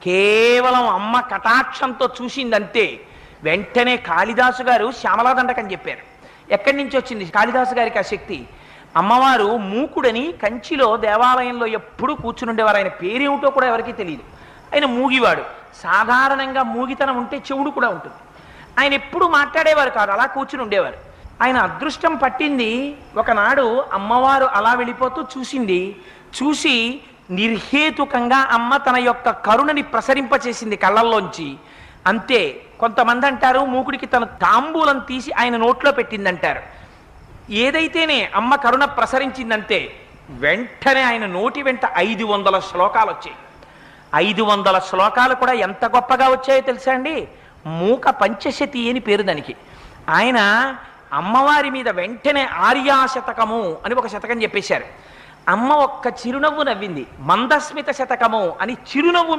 కేవలం అమ్మ కటాక్షంతో చూసిందంతే వెంటనే కాళిదాసు గారు శ్యామలాదండకని చెప్పారు. ఎక్కడి నుంచి వచ్చింది కాళిదాసు గారికి ఆ శక్తి? అమ్మవారు మూకుడని కంచిలో దేవాలయంలో ఎప్పుడూ కూర్చుని ఉండేవారు. ఆయన పేరేమిటో కూడా ఎవరికీ తెలియదు. ఆయన మూగివాడు. సాధారణంగా మూగితనం ఉంటే చెవుడు కూడా ఉంటుంది. ఆయన ఎప్పుడు మాట్లాడేవారు కాదు, అలా కూర్చుని ఉండేవారు. ఆయన అదృష్టం పట్టింది. ఒకనాడు అమ్మవారు అలా వెళ్ళిపోతూ చూసింది. చూసి నిర్హేతుకంగా అమ్మ తన యొక్క కరుణని ప్రసరింపచేసింది కళ్ళల్లోంచి. అంతే. కొంతమంది అంటారు మూకుడికి తన తాంబూలం తీసి ఆయన నోట్లో పెట్టిందంటారు. ఏదైతేనే అమ్మ కరుణ ప్రసరించిందంతే వెంటనే ఆయన నోటి వెంట 500 శ్లోకాలు వచ్చాయి. 500 శ్లోకాలు కూడా ఎంత గొప్పగా వచ్చాయో తెలుసా అండి? మూక పంచశతి అని పేరు దానికి. ఆయన అమ్మవారి మీద వెంటనే ఆర్యాశతకము అని ఒక శతకం చెప్పేశారు. అమ్మ ఒక్క చిరునవ్వు నవ్వింది. మందస్మిత శతకము అని చిరునవ్వు